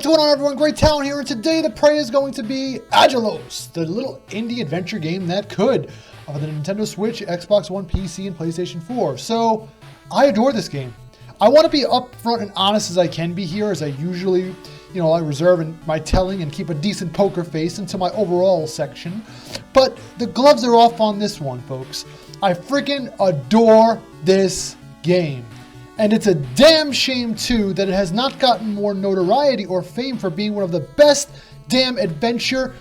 What's going on, everyone? Great Talon here, and today the prey is going to be Aggelos, the little indie adventure game that could, of the Nintendo Switch, Xbox One, PC, and PlayStation 4. So, I adore this game. I want to be upfront and honest as I can be here, as I usually, I reserve my telling and keep a decent poker face into my overall section. But the gloves are off on this one, folks. I freaking adore this game. And it's a damn shame, too, that it has not gotten more notoriety or fame for being one of the best damn adventure,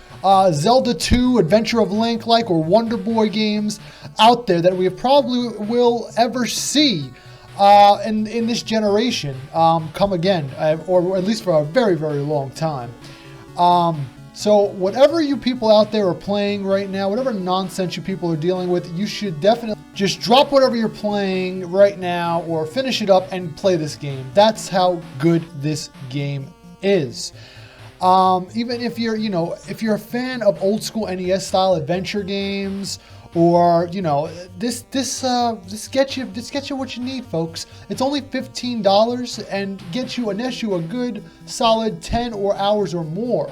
Zelda 2, Adventure of Link like, or Wonderboy games out there that we probably will ever see in this generation come again, or at least for a very, very long time. So whatever you people out there are playing right now, whatever nonsense you people are dealing with, you should definitely just drop whatever you're playing right now or finish it up and play this game. That's how good this game is. Even if you're, if you're a fan of old school NES style adventure games, or this gets you what you need, folks. It's only $15 and gets you a good solid 10 hours or more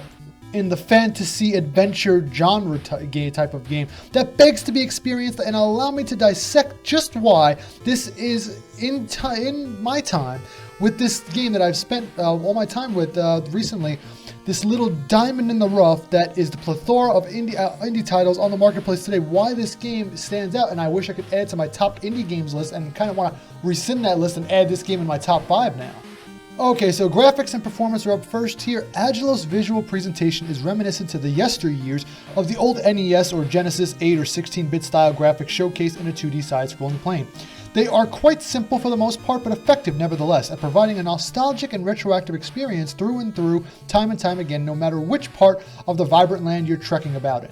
in the fantasy adventure genre type of game that begs to be experienced, and allow me to dissect just why this is in my time with this game that I've spent all my time with recently. This little diamond in the rough that is the plethora of indie titles on the marketplace today. Why this game stands out, and I wish I could add to my top indie games list, and kind of want to rescind that list and add this game in my top 5 now. Okay, so graphics and performance are up first here. Aggelos' visual presentation is reminiscent to the yesteryears of the old NES or Genesis 8 or 16-bit style graphics showcased in a 2D side-scrolling plane. They are quite simple for the most part, but effective nevertheless, at providing a nostalgic and retroactive experience through and through, time and time again, no matter which part of the vibrant land you're trekking about in.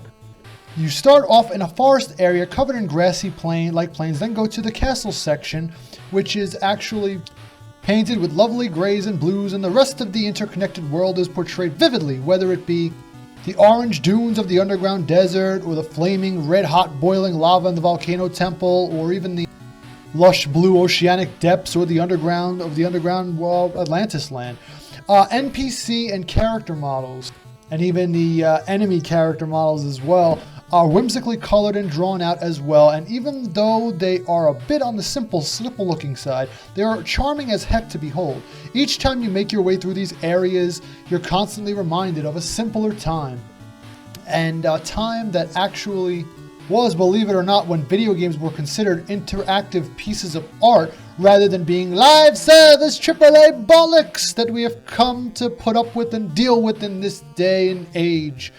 You start off in a forest area covered in grassy plains, then go to the castle section, which is actually painted with lovely grays and blues, and the rest of the interconnected world is portrayed vividly, whether it be the orange dunes of the underground desert, or the flaming, red-hot boiling lava in the volcano temple, or even the lush blue oceanic depths, or the underground Atlantis land. NPC and character models, and even the enemy character models as well, are whimsically colored and drawn out as well, and even though they are a bit on the simple looking side, they are charming as heck to behold. Each time you make your way through these areas, you're constantly reminded of a simpler time, and a time that actually was, believe it or not, when video games were considered interactive pieces of art rather than being live service AAA bollocks that we have come to put up with and deal with in this day and age.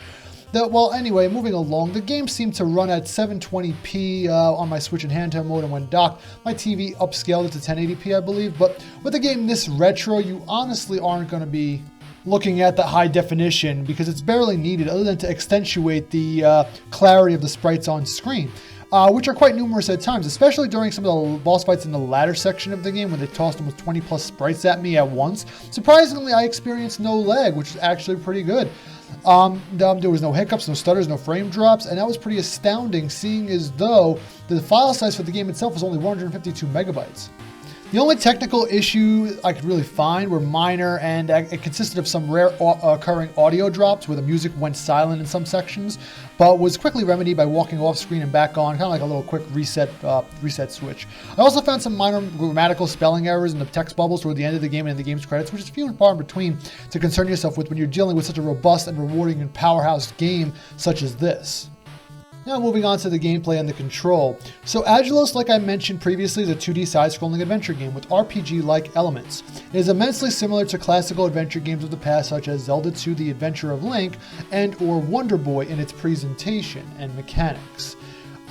Well, anyway, moving along, the game seemed to run at 720p on my Switch in handheld mode, and when docked, my TV upscaled it to 1080p, I believe. But with a game this retro, you honestly aren't going to be looking at the high definition, because it's barely needed other than to accentuate the clarity of the sprites on screen, which are quite numerous at times, especially during some of the boss fights in the latter section of the game when they tossed almost 20 plus sprites at me at once. Surprisingly, I experienced no lag, which is actually pretty good. There was no hiccups, no stutters, no frame drops, and that was pretty astounding, seeing as though the file size for the game itself was only 152 megabytes. The only technical issue I could really find were minor, and it consisted of some rare occurring audio drops where the music went silent in some sections, but was quickly remedied by walking off screen and back on, kind of like a little quick reset switch. I also found some minor grammatical spelling errors in the text bubbles toward the end of the game and in the game's credits, which is few and far in between to concern yourself with when you're dealing with such a robust and rewarding and powerhouse game such as this. Now moving on to the gameplay and the control. So Aggelos, like I mentioned previously, is a 2D side-scrolling adventure game with RPG-like elements. It is immensely similar to classical adventure games of the past such as Zelda 2, The Adventure of Link, and or Wonderboy in its presentation and mechanics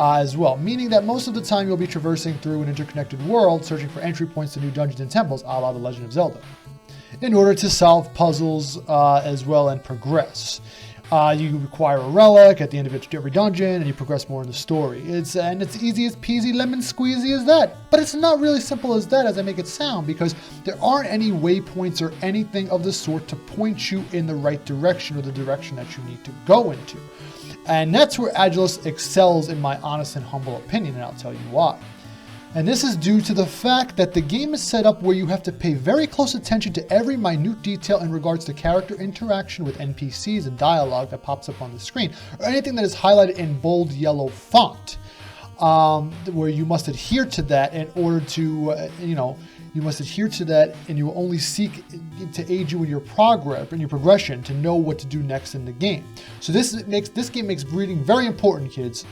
as well, meaning that most of the time you'll be traversing through an interconnected world, searching for entry points to new dungeons and temples, a la The Legend of Zelda, in order to solve puzzles as well and progress. You require a relic at the end of every dungeon, and you progress more in the story. It's easy as peasy lemon squeezy as that. But it's not really simple as that as I make it sound, because there aren't any waypoints or anything of the sort to point you in the right direction or the direction that you need to go into. And that's where Aggelos excels in my honest and humble opinion, and I'll tell you why. And this is due to the fact that the game is set up where you have to pay very close attention to every minute detail in regards to character interaction with NPCs and dialogue that pops up on the screen, or anything that is highlighted in bold yellow font, where you must adhere to that in order to, you must adhere to that, and you will only seek to aid you in your progress, in your progression, to know what to do next in the game. So this game makes reading very important, kids.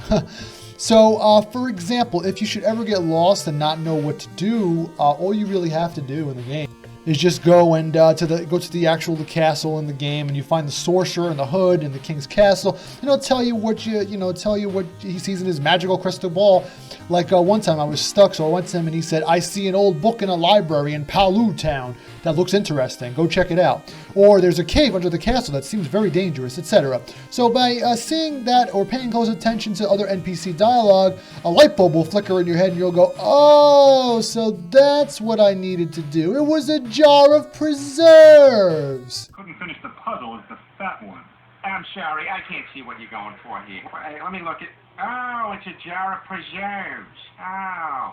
So, for example, if you should ever get lost and not know what to do, all you really have to do in the game is just go and go to the castle in the game, and you find the sorcerer and the hood in the king's castle, and he'll tell you what he sees in his magical crystal ball. Like one time I was stuck, so I went to him and he said, "I see an old book in a library in Palu Town that looks interesting. Go check it out." Or there's a cave under the castle that seems very dangerous, etc. So by seeing that or paying close attention to other NPC dialogue, a light bulb will flicker in your head and you'll go, "Oh, so that's what I needed to do. It was a jar of preserves." Couldn't finish the puzzle, it's the fat one. I'm sorry, I can't see what you're going for here. Hey, let me look at... Oh, it's a jar of preserves. Oh.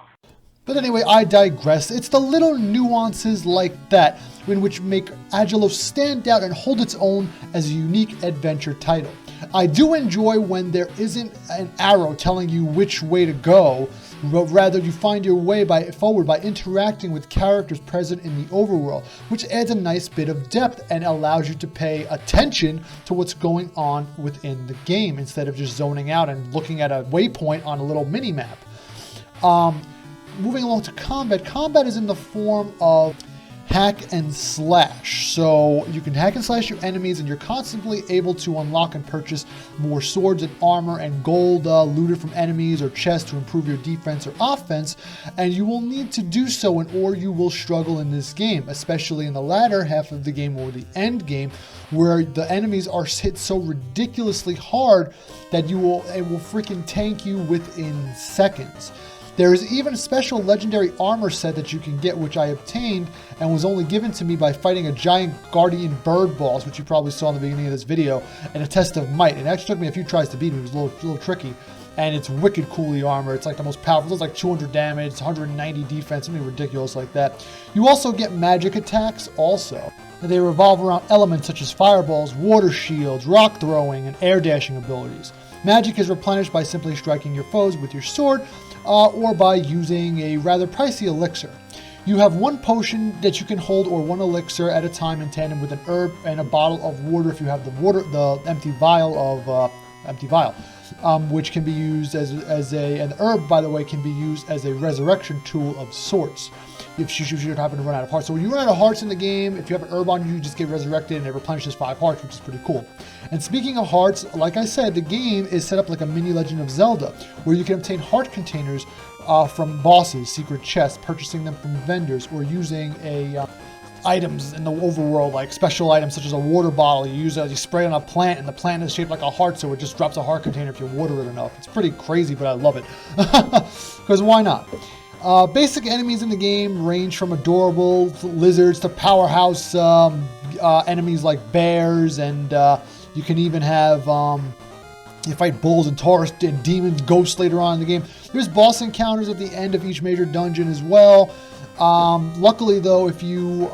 But anyway, I digress. It's the little nuances like that in which make Aggelos stand out and hold its own as a unique adventure title. I do enjoy when there isn't an arrow telling you which way to go, but rather you find your way forward by interacting with characters present in the overworld, which adds a nice bit of depth and allows you to pay attention to what's going on within the game instead of just zoning out and looking at a waypoint on a little mini-map. Moving along to combat. Combat is in the form of hack and slash. So you can hack and slash your enemies, and you're constantly able to unlock and purchase more swords and armor and gold looted from enemies or chests to improve your defense or offense, and you will need to do so or you will struggle in this game, especially in the latter half of the game or the end game, where the enemies are hit so ridiculously hard that it will freaking tank you within seconds. There is even a special legendary armor set that you can get, which I obtained and was only given to me by fighting a giant guardian bird boss, which you probably saw in the beginning of this video, in a test of might. It actually took me a few tries to beat him. It was a little tricky, and it's wicked cool, the armor. It's like the most powerful. It's like 200 damage, 190 defense, something ridiculous like that. You also get magic attacks also. And they revolve around elements such as fireballs, water shields, rock throwing, and air dashing abilities. Magic is replenished by simply striking your foes with your sword, or by using a rather pricey elixir. You have one potion that you can hold, or one elixir at a time, in tandem with an herb and a bottle of water if you have the empty vial, which can be used and the herb, by the way, can be used as a resurrection tool of sorts if you should happen to run out of hearts. So when you run out of hearts in the game, if you have an herb on you, you just get resurrected and it replenishes 5 hearts, which is pretty cool. And speaking of hearts, like I said, the game is set up like a mini Legend of Zelda, where you can obtain heart containers from bosses, secret chests, purchasing them from vendors, or using items in the overworld, like special items such as a water bottle. You spray it on a plant, and the plant is shaped like a heart, so it just drops a heart container if you water it enough. It's pretty crazy, but I love it. Because why not? Basic enemies in the game range from adorable lizards to powerhouse enemies like bears, and you can even have you fight bulls and Taurus and demons, ghosts later on in the game. There's boss encounters at the end of each major dungeon as well. Luckily though, if you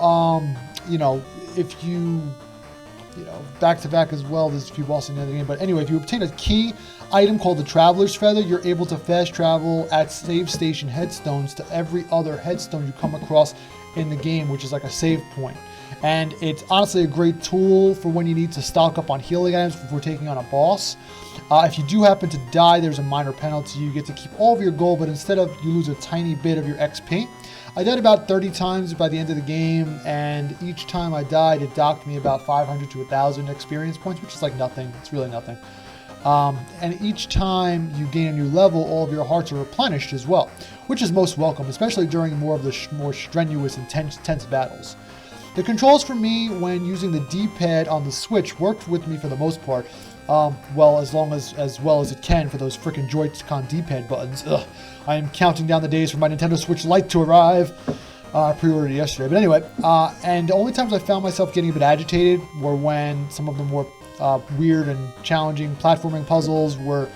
back to back as well, there's a few bosses in the game. But anyway, if you obtain a key item called the Traveler's Feather, you're able to fast travel at save station headstones to every other headstone you come across in the game, which is like a save point. And it's honestly a great tool for when you need to stock up on healing items before taking on a boss. If you do happen to die, there's a minor penalty. You get to keep all of your gold, but instead of, you lose a tiny bit of your XP. I died about 30 times by the end of the game, and each time I died, it docked me about 500 to 1,000 experience points, which is like nothing. It's really nothing. And each time you gain a new level, all of your hearts are replenished as well, which is most welcome, especially during more of the more strenuous and tense battles. The controls for me when using the D-pad on the Switch worked with me for the most part, well as well as it can for those frickin' Joy-Con D-pad buttons. Ugh. I am counting down the days for my Nintendo Switch Lite to arrive. I pre-ordered it yesterday, but anyway, and the only times I found myself getting a bit agitated were when some of the more weird and challenging platforming puzzles were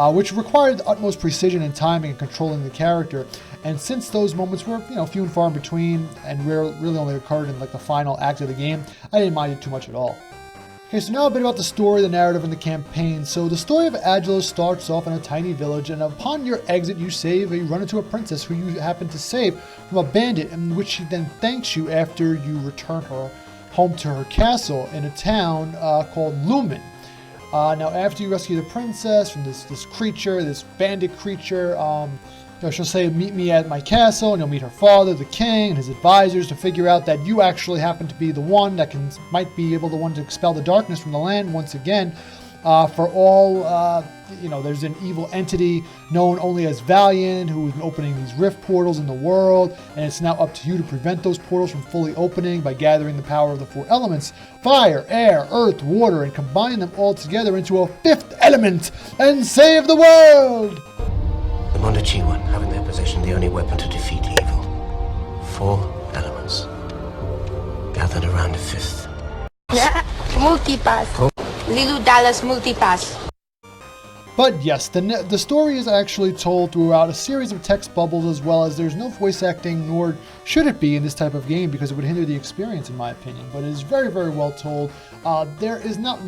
which required the utmost precision and timing in controlling the character. And since those moments were, few and far in between and really only occurred in like the final act of the game, I didn't mind it too much at all. Okay, so now a bit about the story, the narrative, and the campaign. So the story of Aggelos starts off in a tiny village, and upon your exit you run into a princess who you happen to save from a bandit, in which she then thanks you after you return her home to her castle in a town called Lumen. Now after you rescue the princess from this bandit creature, she'll say, meet me at my castle, and you'll meet her father, the king, and his advisors to figure out that you actually happen to be the one that might be able to expel the darkness from the land once again. For all, there's an evil entity known only as Valiant who has been opening these rift portals in the world, and it's now up to you to prevent those portals from fully opening by gathering the power of the 4 elements, fire, air, earth, water, and combine them all together into a 5th element and save the world! The Mondachiwan have in their possession the only weapon to defeat evil. 4 elements. Gathered around a 5th. Multipass. Lilu Dallas Multipass. But yes, the story is actually told throughout a series of text bubbles, as well as there's no voice acting, nor should it be in this type of game because it would hinder the experience in my opinion. But it is very, very well told. There is not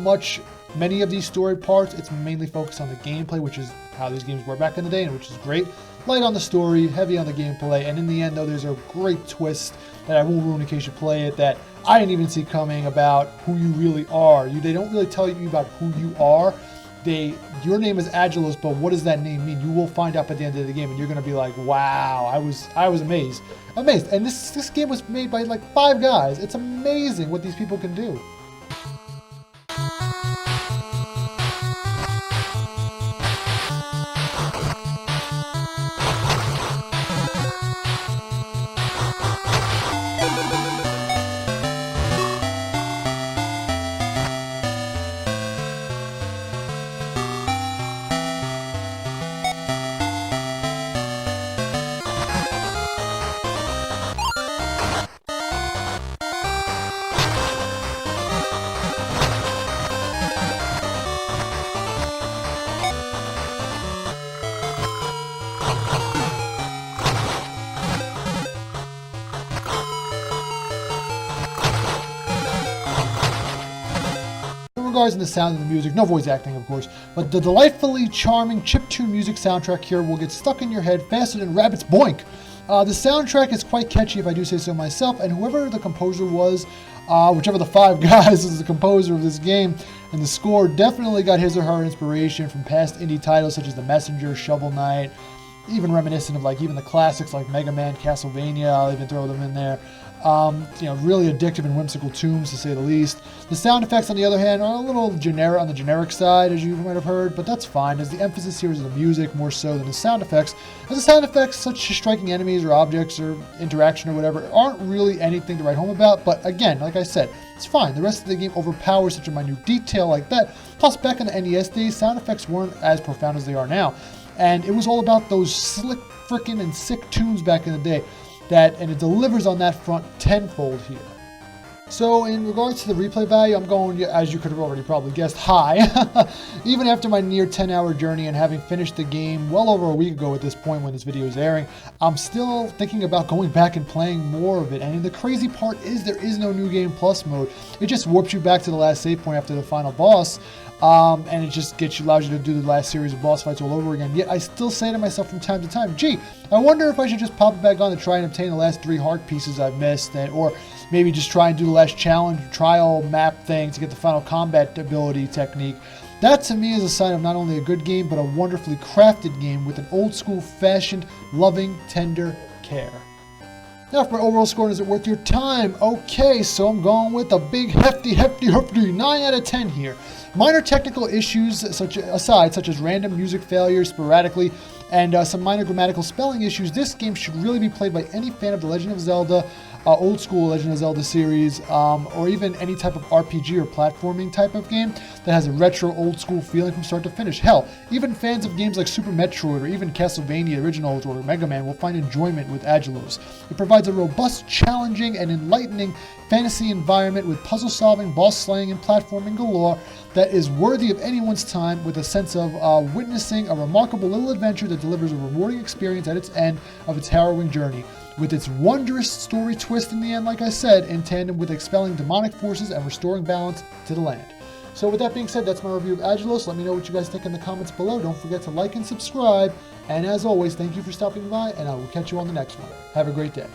many of these story parts. It's mainly focused on the gameplay, which is how these games were back in the day, and which is great. Light on the story, heavy on the gameplay, and in the end though there's a great twist that I won't ruin in case you play it that I didn't even see coming about who you really are. They don't really tell you about who you are. Your name is Aggelos, but what does that name mean? You will find out at the end of the game, and you're gonna be like, wow, I was amazed. And this game was made by like 5 guys. It's amazing what these people can do. Regards in the sound and the music, no voice acting of course, but the delightfully charming chiptune music soundtrack here will get stuck in your head faster than rabbits boink. The soundtrack is quite catchy if I do say so myself, and whoever the composer was, whichever the 5 guys is the composer of this game, and the score definitely got his or her inspiration from past indie titles such as The Messenger, Shovel Knight, even reminiscent of even the classics like Mega Man, Castlevania. I'll even throw them in there. Really addictive and whimsical tunes to say the least. The sound effects on the other hand are a little on the generic side, as you might have heard, but that's fine as the emphasis here is on the music more so than the sound effects. As the sound effects such as striking enemies or objects or interaction or whatever aren't really anything to write home about, but again, like I said, it's fine. The rest of the game overpowers such a minute detail like that. Plus back in the NES days, sound effects weren't as profound as they are now. And it was all about those slick frickin' and sick tunes back in the day. And it delivers on that front tenfold here. So in regards to the replay value, I'm going, as you could have already probably guessed, high. Even after my near 10-hour journey and having finished the game well over a week ago at this point when this video is airing, I'm still thinking about going back and playing more of it. And the crazy part is there is no New Game Plus mode. It just warps you back to the last save point after the final boss. And it just allows you to do the last series of boss fights all over again. Yet I still say to myself from time to time, gee, I wonder if I should just pop it back on to try and obtain the last 3 heart pieces I've missed, or maybe just try and do the last challenge trial map thing to get the final combat ability technique. That to me is a sign of not only a good game, but a wonderfully crafted game with an old school fashioned, loving, tender care. Now for my overall score, is it worth your time? Okay, so I'm going with a big hefty 9 out of 10 here. Minor technical issues such as random music failures sporadically and some minor grammatical spelling issues, this game should really be played by any fan of The Legend of Zelda, old school Legend of Zelda series, or even any type of RPG or platforming type of game that has a retro old school feeling from start to finish. Hell, even fans of games like Super Metroid or even Castlevania Originals or Mega Man will find enjoyment with Aggelos. It provides a robust, challenging, and enlightening fantasy environment with puzzle solving, boss slaying, and platforming galore that is worthy of anyone's time, with a sense of witnessing a remarkable little adventure that delivers a rewarding experience at its end of its harrowing journey, with its wondrous story twist in the end, like I said, in tandem with expelling demonic forces and restoring balance to the land. So with that being said, that's my review of Aggelos. Let me know what you guys think in the comments below. Don't forget to like and subscribe. And as always, thank you for stopping by, and I will catch you on the next one. Have a great day.